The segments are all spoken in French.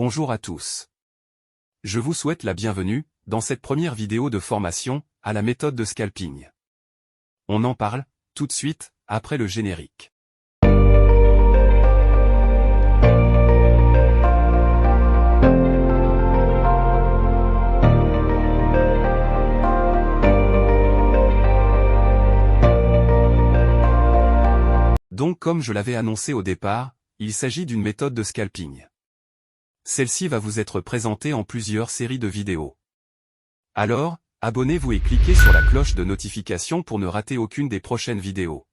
Bonjour à tous. Je vous souhaite la bienvenue dans cette première vidéo de formation à la méthode de scalping. On en parle tout de suite après le générique. Donc comme je l'avais annoncé au départ, il s'agit d'une méthode de scalping. Celle-ci va vous être présentée en plusieurs séries de vidéos. Alors, abonnez-vous et cliquez sur la cloche de notification pour ne rater aucune des prochaines vidéos.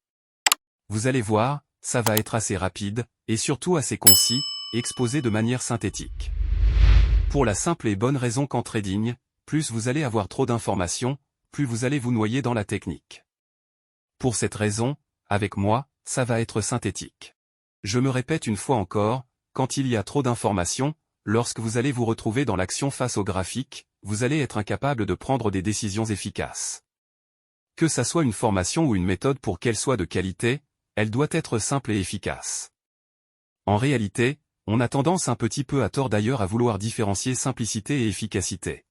Vous allez voir, ça va être assez rapide, et surtout assez concis, exposé de manière synthétique. Pour la simple et bonne raison qu'en trading, plus vous allez avoir trop d'informations, plus vous allez vous noyer dans la technique. Pour cette raison, avec moi, ça va être synthétique. Je me répète une fois encore, quand il y a trop d'informations, lorsque vous allez vous retrouver dans l'action face au graphique, vous allez être incapable de prendre des décisions efficaces. Que ça soit une formation ou une méthode pour qu'elle soit de qualité, elle doit être simple et efficace. En réalité, on a tendance un petit peu à tort d'ailleurs à vouloir différencier simplicité et efficacité.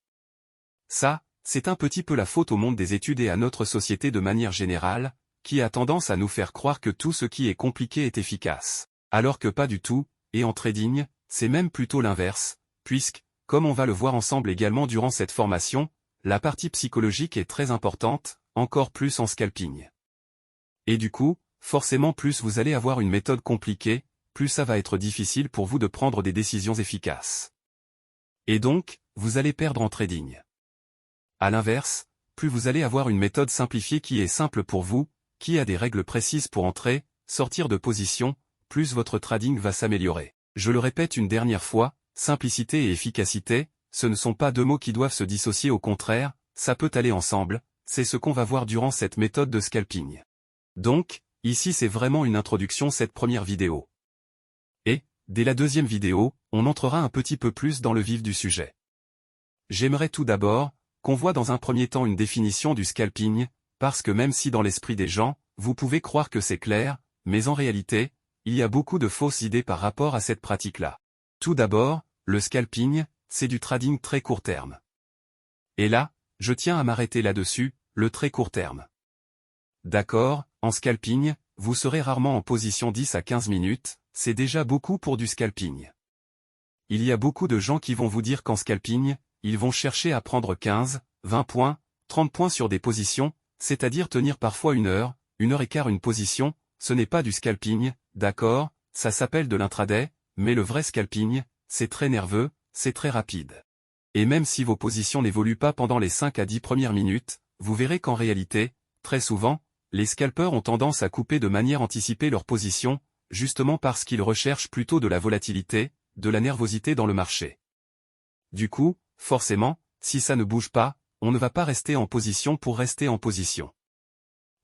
Ça, c'est un petit peu la faute au monde des études et à notre société de manière générale, qui a tendance à nous faire croire que tout ce qui est compliqué est efficace. Alors que pas du tout, et en trading, c'est même plutôt l'inverse, puisque, comme on va le voir ensemble également durant cette formation, la partie psychologique est très importante, encore plus en scalping. Et du coup, forcément plus vous allez avoir une méthode compliquée, plus ça va être difficile pour vous de prendre des décisions efficaces. Et donc, vous allez perdre en trading. À l'inverse, plus vous allez avoir une méthode simplifiée qui est simple pour vous, qui a des règles précises pour entrer, sortir de position, plus votre trading va s'améliorer. Je le répète une dernière fois, simplicité et efficacité, ce ne sont pas deux mots qui doivent se dissocier, au contraire, ça peut aller ensemble, c'est ce qu'on va voir durant cette méthode de scalping. Donc, ici c'est vraiment une introduction cette première vidéo. Et, dès la deuxième vidéo, on entrera un petit peu plus dans le vif du sujet. J'aimerais tout d'abord, qu'on voit dans un premier temps une définition du scalping, parce que même si dans l'esprit des gens, vous pouvez croire que c'est clair, mais en réalité, il y a beaucoup de fausses idées par rapport à cette pratique-là. Tout d'abord, le scalping, c'est du trading très court terme. Et là, je tiens à m'arrêter là-dessus, le très court terme. D'accord, en scalping, vous serez rarement en position 10 à 15 minutes, c'est déjà beaucoup pour du scalping. Il y a beaucoup de gens qui vont vous dire qu'en scalping, ils vont chercher à prendre 15, 20 points, 30 points sur des positions, c'est-à-dire tenir parfois 1 heure, 1h15 une position, ce n'est pas du scalping, d'accord, ça s'appelle de l'intraday, mais le vrai scalping, c'est très nerveux, c'est très rapide. Et même si vos positions n'évoluent pas pendant les 5 à 10 premières minutes, vous verrez qu'en réalité, très souvent, les scalpeurs ont tendance à couper de manière anticipée leur position, justement parce qu'ils recherchent plutôt de la volatilité, de la nervosité dans le marché. Du coup, forcément, si ça ne bouge pas, on ne va pas rester en position pour rester en position.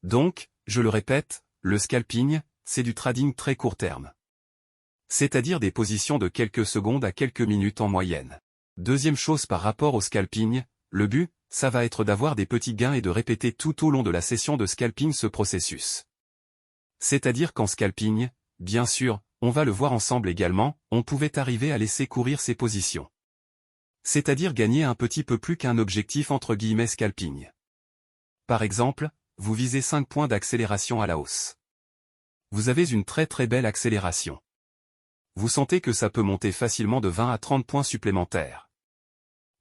Donc, je le répète, le scalping, c'est du trading très court terme. C'est-à-dire des positions de quelques secondes à quelques minutes en moyenne. Deuxième chose par rapport au scalping, le but, ça va être d'avoir des petits gains et de répéter tout au long de la session de scalping ce processus. C'est-à-dire qu'en scalping, bien sûr, on va le voir ensemble également, on pouvait arriver à laisser courir ses positions. C'est-à-dire gagner un petit peu plus qu'un objectif entre guillemets scalping. Par exemple, vous visez 5 points d'accélération à la hausse. Vous avez une très très belle accélération. Vous sentez que ça peut monter facilement de 20 à 30 points supplémentaires.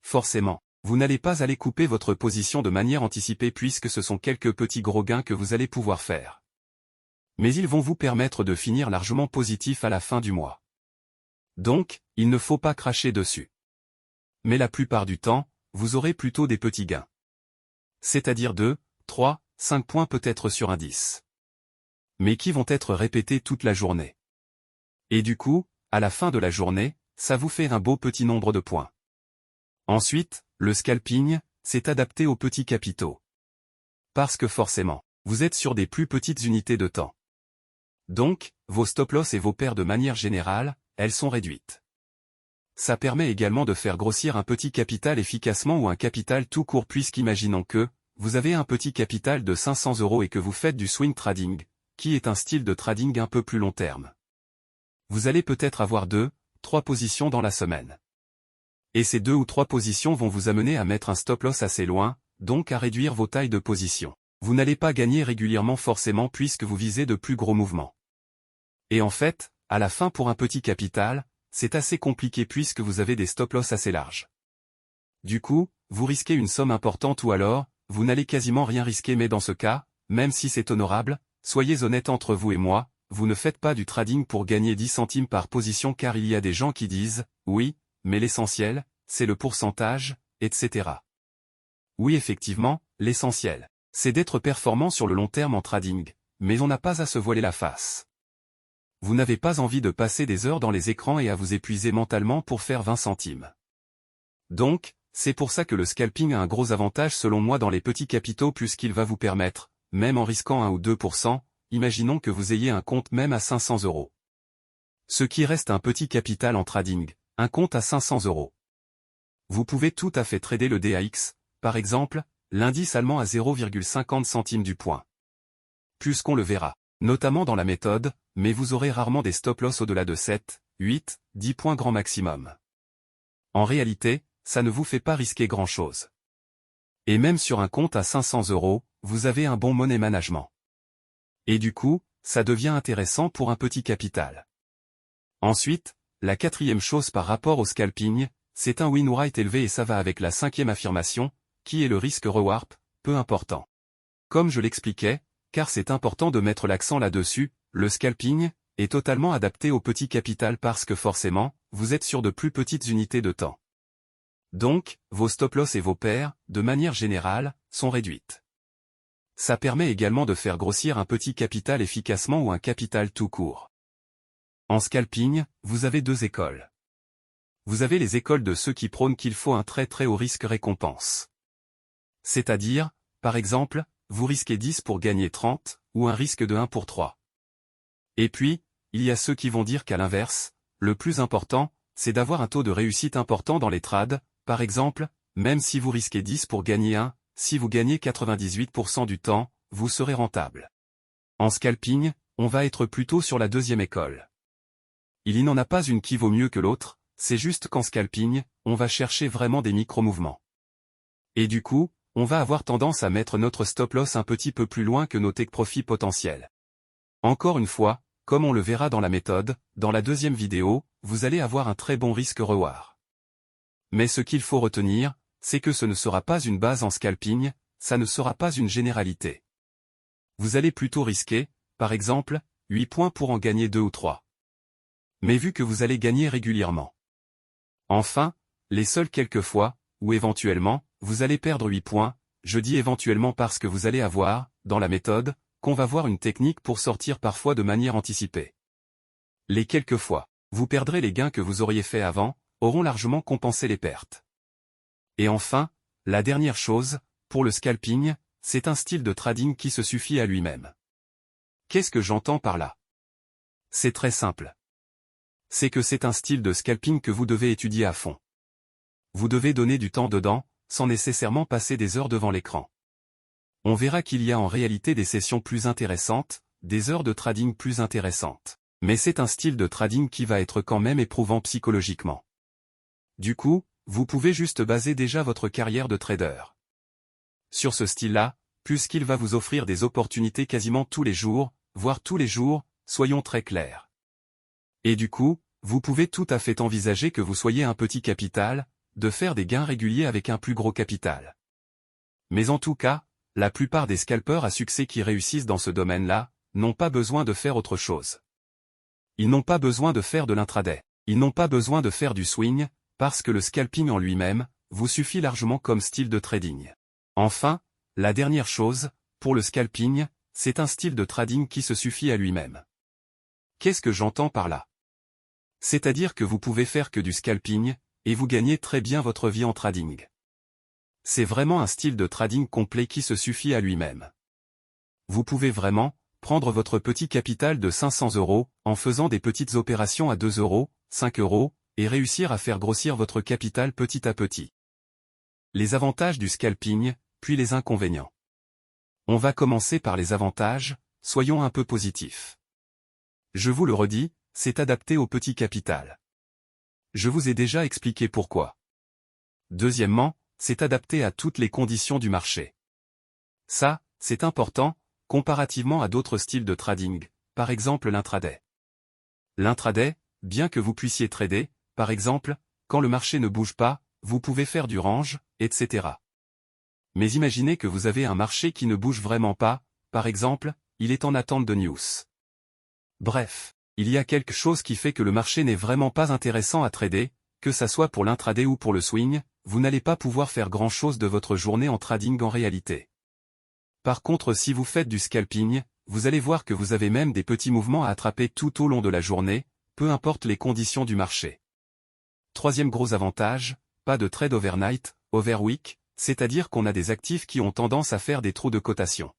Forcément, vous n'allez pas aller couper votre position de manière anticipée puisque ce sont quelques petits gros gains que vous allez pouvoir faire. Mais ils vont vous permettre de finir largement positif à la fin du mois. Donc, il ne faut pas cracher dessus. Mais la plupart du temps, vous aurez plutôt des petits gains. C'est-à-dire 2, 3, 5 points peut-être sur un 10. Mais qui vont être répétés toute la journée. Et du coup, à la fin de la journée, ça vous fait un beau petit nombre de points. Ensuite, le scalping, c'est adapté aux petits capitaux. Parce que forcément, vous êtes sur des plus petites unités de temps. Donc, vos stop-loss et vos paires de manière générale, elles sont réduites. Ça permet également de faire grossir un petit capital efficacement ou un capital tout court puisqu'imaginons que, vous avez un petit capital de 500 € et que vous faites du swing trading, qui est un style de trading un peu plus long terme. Vous allez peut-être avoir 2, 3 positions dans la semaine. Et ces 2 ou 3 positions vont vous amener à mettre un stop-loss assez loin, donc à réduire vos tailles de position. Vous n'allez pas gagner régulièrement forcément puisque vous visez de plus gros mouvements. Et en fait, à la fin pour un petit capital, c'est assez compliqué puisque vous avez des stop-loss assez larges. Du coup, vous risquez une somme importante ou alors, vous n'allez quasiment rien risquer mais dans ce cas, même si c'est honorable, soyez honnête entre vous et moi, vous ne faites pas du trading pour gagner 10 centimes par position car il y a des gens qui disent, oui, mais l'essentiel, c'est le pourcentage, etc. Oui effectivement, l'essentiel, c'est d'être performant sur le long terme en trading, mais on n'a pas à se voiler la face. Vous n'avez pas envie de passer des heures dans les écrans et à vous épuiser mentalement pour faire 20 centimes. Donc, c'est pour ça que le scalping a un gros avantage selon moi dans les petits capitaux puisqu'il va vous permettre, même en risquant 1 ou 2%, imaginons que vous ayez un compte même à 500 €. Ce qui reste un petit capital en trading, un compte à 500 €. Vous pouvez tout à fait trader le DAX, par exemple, l'indice allemand à 0,50 centimes du point. Puisqu'on le verra, notamment dans la méthode, mais vous aurez rarement des stop-loss au-delà de 7, 8, 10 points grand maximum. En réalité, ça ne vous fait pas risquer grand-chose. Et même sur un compte à 500 €, vous avez un bon money management. Et du coup, ça devient intéressant pour un petit capital. Ensuite, la quatrième chose par rapport au scalping, c'est un win rate élevé et ça va avec la cinquième affirmation, qui est le risque reward, peu important. Comme je l'expliquais, car c'est important de mettre l'accent là-dessus, le scalping est totalement adapté au petit capital parce que forcément, vous êtes sur de plus petites unités de temps. Donc, vos stop-loss et vos paires, de manière générale, sont réduites. Ça permet également de faire grossir un petit capital efficacement ou un capital tout court. En scalping, vous avez 2 écoles. Vous avez les écoles de ceux qui prônent qu'il faut un très très haut risque récompense. C'est-à-dire, par exemple, vous risquez 10 pour gagner 30, ou un risque de 1 pour 3. Et puis, il y a ceux qui vont dire qu'à l'inverse, le plus important, c'est d'avoir un taux de réussite important dans les trades, par exemple, même si vous risquez 10 pour gagner 1, si vous gagnez 98% du temps, vous serez rentable. En scalping, on va être plutôt sur la deuxième école. Il n'en a pas une qui vaut mieux que l'autre, c'est juste qu'en scalping, on va chercher vraiment des micro-mouvements. Et du coup, on va avoir tendance à mettre notre stop-loss un petit peu plus loin que nos take-profits potentiels. Encore une fois, comme on le verra dans la méthode, dans la deuxième vidéo, vous allez avoir un très bon risque-reward. Mais ce qu'il faut retenir, c'est que ce ne sera pas une base en scalping, ça ne sera pas une généralité. Vous allez plutôt risquer, par exemple, 8 points pour en gagner 2 ou 3. Mais vu que vous allez gagner régulièrement. Enfin, les seuls quelques fois, ou éventuellement, vous allez perdre 8 points, je dis éventuellement parce que vous allez avoir, dans la méthode, qu'on va voir une technique pour sortir parfois de manière anticipée. Les quelques fois, vous perdrez les gains que vous auriez fait avant, auront largement compensé les pertes. Et enfin, la dernière chose, pour le scalping, c'est un style de trading qui se suffit à lui-même. Qu'est-ce que j'entends par là? C'est très simple. C'est que c'est un style de scalping que vous devez étudier à fond. Vous devez donner du temps dedans, sans nécessairement passer des heures devant l'écran. On verra qu'il y a en réalité des sessions plus intéressantes, des heures de trading plus intéressantes. Mais c'est un style de trading qui va être quand même éprouvant psychologiquement. Du coup, vous pouvez juste baser déjà votre carrière de trader sur ce style-là, puisqu'il va vous offrir des opportunités quasiment tous les jours, voire tous les jours, soyons très clairs. Et du coup, vous pouvez tout à fait envisager que vous soyez un petit capital, de faire des gains réguliers avec un plus gros capital. Mais en tout cas, la plupart des scalpers à succès qui réussissent dans ce domaine-là, n'ont pas besoin de faire autre chose. Ils n'ont pas besoin de faire de l'intraday. Ils n'ont pas besoin de faire du swing, parce que le scalping en lui-même, vous suffit largement comme style de trading. Enfin, la dernière chose, pour le scalping, c'est un style de trading qui se suffit à lui-même. Qu'est-ce que j'entends par là? C'est-à-dire que vous pouvez faire que du scalping, et vous gagnez très bien votre vie en trading. C'est vraiment un style de trading complet qui se suffit à lui-même. Vous pouvez vraiment prendre votre petit capital de 500 € en faisant des petites opérations à 2 €, 5 €, et réussir à faire grossir votre capital petit à petit. Les avantages du scalping, puis les inconvénients. On va commencer par les avantages, soyons un peu positifs. Je vous le redis, c'est adapté au petit capital. Je vous ai déjà expliqué pourquoi. Deuxièmement, c'est adapté à toutes les conditions du marché. Ça, c'est important, comparativement à d'autres styles de trading, par exemple l'intraday. L'intraday, bien que vous puissiez trader, par exemple, quand le marché ne bouge pas, vous pouvez faire du range, etc. Mais imaginez que vous avez un marché qui ne bouge vraiment pas, par exemple, il est en attente de news. Bref, il y a quelque chose qui fait que le marché n'est vraiment pas intéressant à trader, que ça soit pour l'intraday ou pour le swing, vous n'allez pas pouvoir faire grand-chose de votre journée en trading en réalité. Par contre, si vous faites du scalping, vous allez voir que vous avez même des petits mouvements à attraper tout au long de la journée, peu importe les conditions du marché. Troisième gros avantage, pas de trade overnight, overweek, c'est-à-dire qu'on a des actifs qui ont tendance à faire des trous de cotation.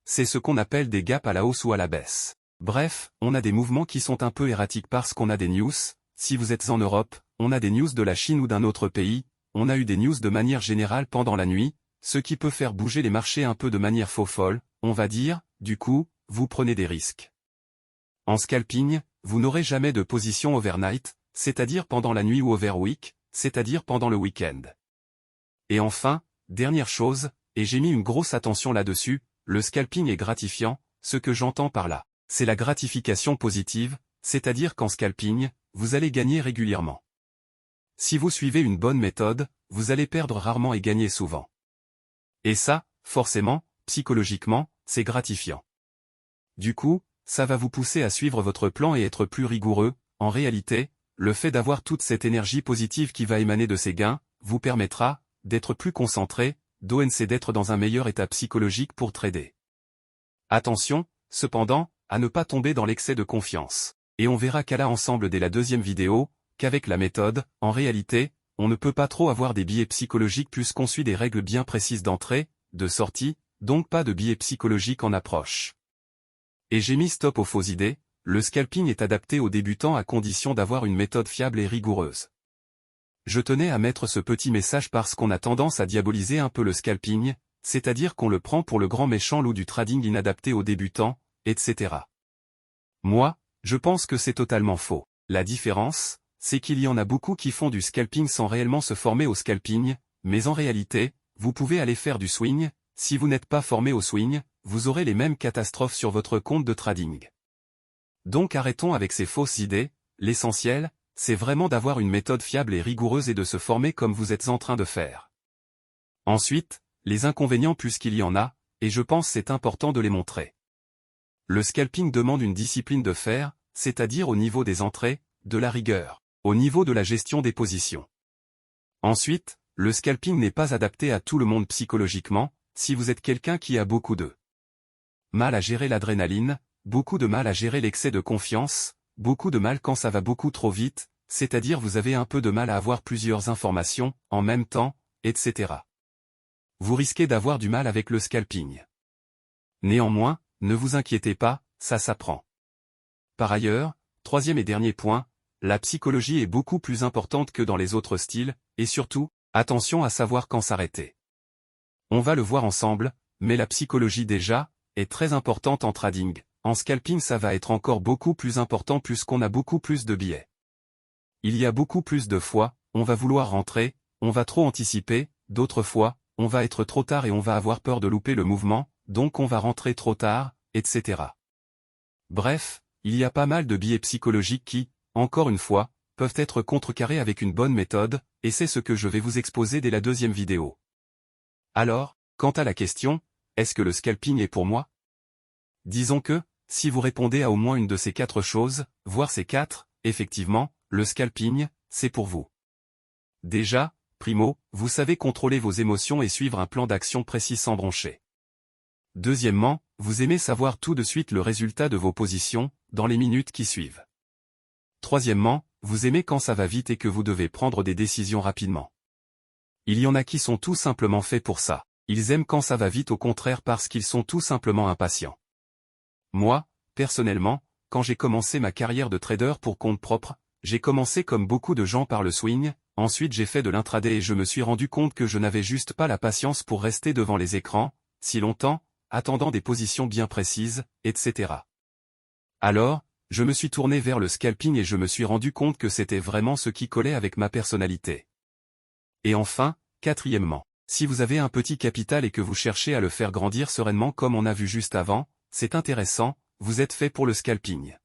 C'est ce qu'on appelle des gaps à la hausse ou à la baisse. Bref, on a des mouvements qui sont un peu erratiques parce qu'on a des news, si vous êtes en Europe, on a des news de la Chine ou d'un autre pays, on a eu des news de manière générale pendant la nuit, ce qui peut faire bouger les marchés un peu de manière faux folle, on va dire, du coup, vous prenez des risques. En scalping, vous n'aurez jamais de position overnight, c'est-à-dire pendant la nuit ou overweek, c'est-à-dire pendant le week-end. Et enfin, dernière chose, et j'ai mis une grosse attention là-dessus, le scalping est gratifiant, ce que j'entends par là, c'est la gratification positive, c'est-à-dire qu'en scalping, vous allez gagner régulièrement. Si vous suivez une bonne méthode, vous allez perdre rarement et gagner souvent. Et ça, forcément, psychologiquement, c'est gratifiant. Du coup, ça va vous pousser à suivre votre plan et être plus rigoureux. En réalité, le fait d'avoir toute cette énergie positive qui va émaner de ces gains, vous permettra d'être plus concentré, d'être dans un meilleur état psychologique pour trader. Attention, cependant, à ne pas tomber dans l'excès de confiance. Et on verra qu'à là ensemble dès la deuxième vidéo, qu'avec la méthode, en réalité, on ne peut pas trop avoir des biais psychologiques puisqu'on suit des règles bien précises d'entrée, de sortie, donc pas de biais psychologiques en approche. Et j'ai mis stop aux fausses idées, le scalping est adapté aux débutants à condition d'avoir une méthode fiable et rigoureuse. Je tenais à mettre ce petit message parce qu'on a tendance à diaboliser un peu le scalping, c'est-à-dire qu'on le prend pour le grand méchant loup du trading inadapté aux débutants, etc. Moi, je pense que c'est totalement faux. La différence, c'est qu'il y en a beaucoup qui font du scalping sans réellement se former au scalping, mais en réalité, vous pouvez aller faire du swing, si vous n'êtes pas formé au swing, vous aurez les mêmes catastrophes sur votre compte de trading. Donc arrêtons avec ces fausses idées, l'essentiel, c'est vraiment d'avoir une méthode fiable et rigoureuse et de se former comme vous êtes en train de faire. Ensuite, les inconvénients puisqu'il y en a, et je pense c'est important de les montrer. Le scalping demande une discipline de fer, c'est-à-dire au niveau des entrées, de la rigueur, au niveau de la gestion des positions. Ensuite, le scalping n'est pas adapté à tout le monde psychologiquement, si vous êtes quelqu'un qui a beaucoup de mal à gérer l'adrénaline, beaucoup de mal à gérer l'excès de confiance, beaucoup de mal quand ça va beaucoup trop vite, c'est-à-dire vous avez un peu de mal à avoir plusieurs informations, en même temps, etc. Vous risquez d'avoir du mal avec le scalping. Néanmoins, ne vous inquiétez pas, ça s'apprend. Par ailleurs, troisième et dernier point, la psychologie est beaucoup plus importante que dans les autres styles, et surtout, attention à savoir quand s'arrêter. On va le voir ensemble, mais la psychologie déjà, est très importante en trading. En scalping ça va être encore beaucoup plus important puisqu'on a beaucoup plus de biais. Il y a beaucoup plus de fois, on va vouloir rentrer, on va trop anticiper, d'autres fois, on va être trop tard et on va avoir peur de louper le mouvement, donc on va rentrer trop tard, etc. Bref, il y a pas mal de biais psychologiques qui, encore une fois, peuvent être contrecarrés avec une bonne méthode, et c'est ce que je vais vous exposer dès la deuxième vidéo. Alors, quant à la question, est-ce que le scalping est pour moi? Disons que, si vous répondez à au moins une de ces 4 choses, voire ces 4, effectivement, le scalping, c'est pour vous. Déjà, primo, vous savez contrôler vos émotions et suivre un plan d'action précis sans broncher. Deuxièmement, vous aimez savoir tout de suite le résultat de vos positions, dans les minutes qui suivent. Troisièmement, vous aimez quand ça va vite et que vous devez prendre des décisions rapidement. Il y en a qui sont tout simplement faits pour ça. Ils aiment quand ça va vite au contraire parce qu'ils sont tout simplement impatients. Moi, personnellement, quand j'ai commencé ma carrière de trader pour compte propre, j'ai commencé comme beaucoup de gens par le swing, ensuite j'ai fait de l'intraday et je me suis rendu compte que je n'avais juste pas la patience pour rester devant les écrans, si longtemps, attendant des positions bien précises, etc. Alors, je me suis tourné vers le scalping et je me suis rendu compte que c'était vraiment ce qui collait avec ma personnalité. Et enfin, quatrièmement, si vous avez un petit capital et que vous cherchez à le faire grandir sereinement comme on a vu juste avant, c'est intéressant, vous êtes fait pour le scalping.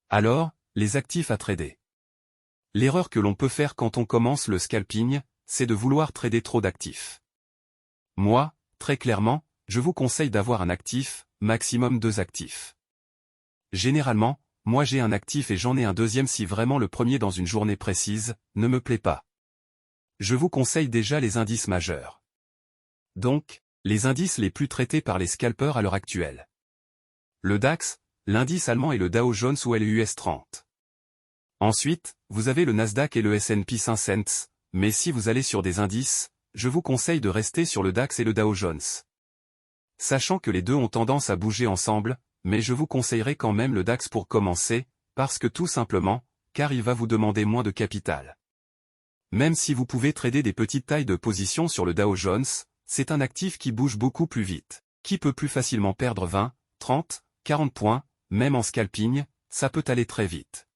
Alors, les actifs à trader. L'erreur que l'on peut faire quand on commence le scalping, c'est de vouloir trader trop d'actifs. Moi, très clairement, je vous conseille d'avoir un actif, maximum 2 actifs. Généralement, moi j'ai un actif et j'en ai un deuxième si vraiment le premier dans une journée précise, ne me plaît pas. Je vous conseille déjà les indices majeurs. Donc, les indices les plus traités par les scalpers à l'heure actuelle. Le DAX, l'indice allemand et le Dow Jones ou le US 30. Ensuite, vous avez le Nasdaq et le S&P 500, mais si vous allez sur des indices, je vous conseille de rester sur le DAX et le Dow Jones. Sachant que les deux ont tendance à bouger ensemble, mais je vous conseillerais quand même le DAX pour commencer, parce que tout simplement, car il va vous demander moins de capital. Même si vous pouvez trader des petites tailles de position sur le Dow Jones, c'est un actif qui bouge beaucoup plus vite, qui peut plus facilement perdre 20, 30, 40 points, même en scalping, ça peut aller très vite.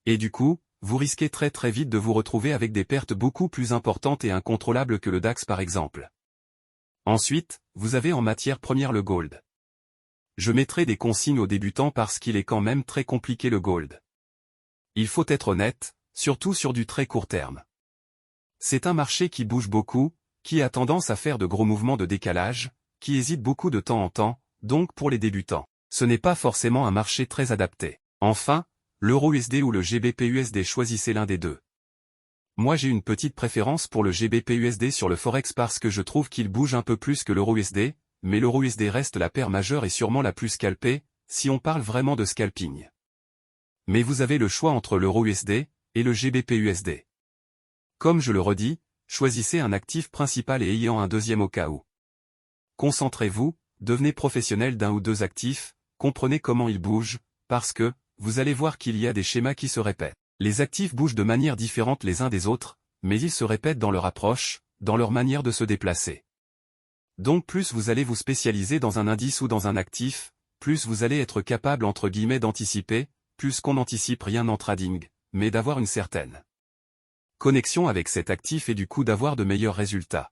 Et du coup, vous risquez très vite de vous retrouver avec des pertes beaucoup plus importantes et incontrôlables que le DAX par exemple. Ensuite, vous avez en matière première le gold. Je mettrai des consignes aux débutants parce qu'il est quand même très compliqué le gold. Il faut être honnête, surtout sur du très court terme. C'est un marché qui bouge beaucoup, qui a tendance à faire de gros mouvements de décalage, qui hésite beaucoup de temps en temps, donc pour les débutants, ce n'est pas forcément un marché très adapté. Enfin, l'euro-USD ou le GBP-USD, choisissez l'un des deux. Moi j'ai une petite préférence pour le GBP-USD sur le Forex parce que je trouve qu'il bouge un peu plus que l'euro-USD, mais l'euro-USD reste la paire majeure et sûrement la plus scalpée, si on parle vraiment de scalping. Mais vous avez le choix entre l'euro-USD et le GBP-USD. Comme je le redis, choisissez un actif principal et ayant un deuxième au cas où. Concentrez-vous, devenez professionnel d'un ou deux actifs, comprenez comment ils bougent, parce que, vous allez voir qu'il y a des schémas qui se répètent. Les actifs bougent de manière différente les uns des autres, mais ils se répètent dans leur approche, dans leur manière de se déplacer. Donc plus vous allez vous spécialiser dans un indice ou dans un actif, plus vous allez être capable entre guillemets d'anticiper, plus qu'on n'anticipe rien en trading, mais d'avoir une certaine connexion avec cet actif et du coup d'avoir de meilleurs résultats.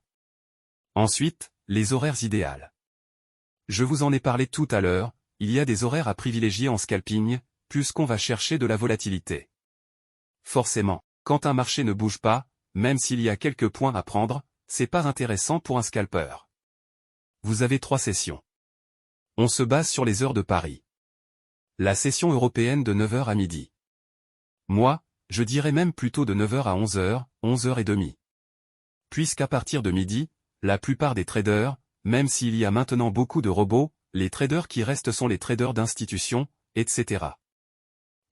Ensuite, les horaires idéaux. Je vous en ai parlé tout à l'heure, il y a des horaires à privilégier en scalping, plus qu'on va chercher de la volatilité. Forcément, quand un marché ne bouge pas, même s'il y a quelques points à prendre, c'est pas intéressant pour un scalper. Vous avez 3 sessions. On se base sur les heures de Paris. La session européenne de 9h à midi. Moi, je dirais même plutôt de 9h à 11h, 11h30. Puisqu'à partir de midi, la plupart des traders, même s'il y a maintenant beaucoup de robots, les traders qui restent sont les traders d'institutions, etc.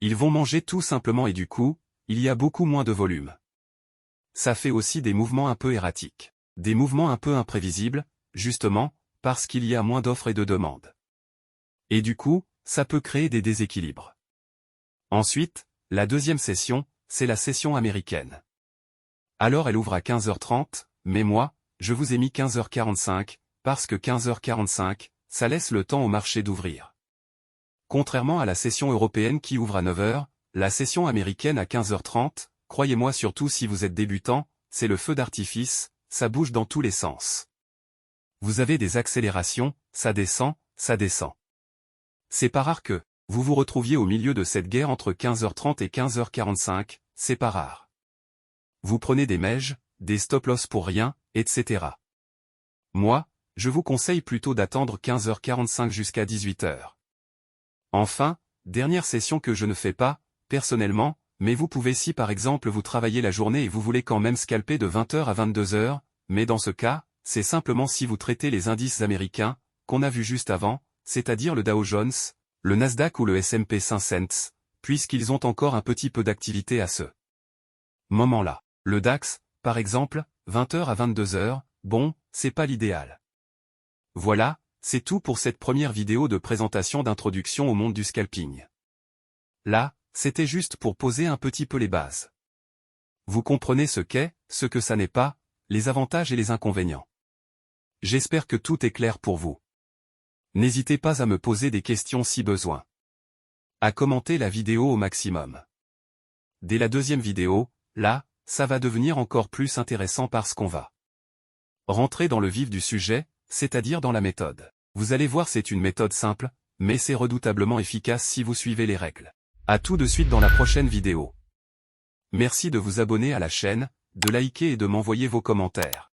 Ils vont manger tout simplement et du coup, il y a beaucoup moins de volume. Ça fait aussi des mouvements un peu erratiques. Des mouvements un peu imprévisibles, justement, parce qu'il y a moins d'offres et de demandes. Et du coup, ça peut créer des déséquilibres. Ensuite, la deuxième session, c'est la session américaine. Alors elle ouvre à 15h30, mais moi, je vous ai mis 15h45, parce que 15h45, ça laisse le temps au marché d'ouvrir. Contrairement à la session européenne qui ouvre à 9h, la session américaine à 15h30, croyez-moi surtout si vous êtes débutant, c'est le feu d'artifice, ça bouge dans tous les sens. Vous avez des accélérations, ça descend, ça descend. C'est pas rare que vous vous retrouviez au milieu de cette guerre entre 15h30 et 15h45, c'est pas rare. Vous prenez des mèges, des stop-loss pour rien, etc. Moi, je vous conseille plutôt d'attendre 15h45 jusqu'à 18h. Enfin, dernière session que je ne fais pas, personnellement, mais vous pouvez si par exemple vous travaillez la journée et vous voulez quand même scalper de 20h à 22h, mais dans ce cas, c'est simplement si vous traitez les indices américains, qu'on a vu juste avant, c'est-à-dire le Dow Jones, le Nasdaq ou le S&P 500, puisqu'ils ont encore un petit peu d'activité à ce moment-là. Le DAX, par exemple, 20h à 22h, bon, c'est pas l'idéal. Voilà, c'est tout pour cette première vidéo de présentation d'introduction au monde du scalping. Là, c'était juste pour poser un petit peu les bases. Vous comprenez ce qu'est, ce que ça n'est pas, les avantages et les inconvénients. J'espère que tout est clair pour vous. N'hésitez pas à me poser des questions si besoin. à commenter la vidéo au maximum. Dès la deuxième vidéo, là, ça va devenir encore plus intéressant parce qu'on va rentrer dans le vif du sujet, c'est-à-dire dans la méthode. Vous allez voir, c'est une méthode simple, mais c'est redoutablement efficace si vous suivez les règles. À tout de suite dans la prochaine vidéo. Merci de vous abonner à la chaîne, de liker et de m'envoyer vos commentaires.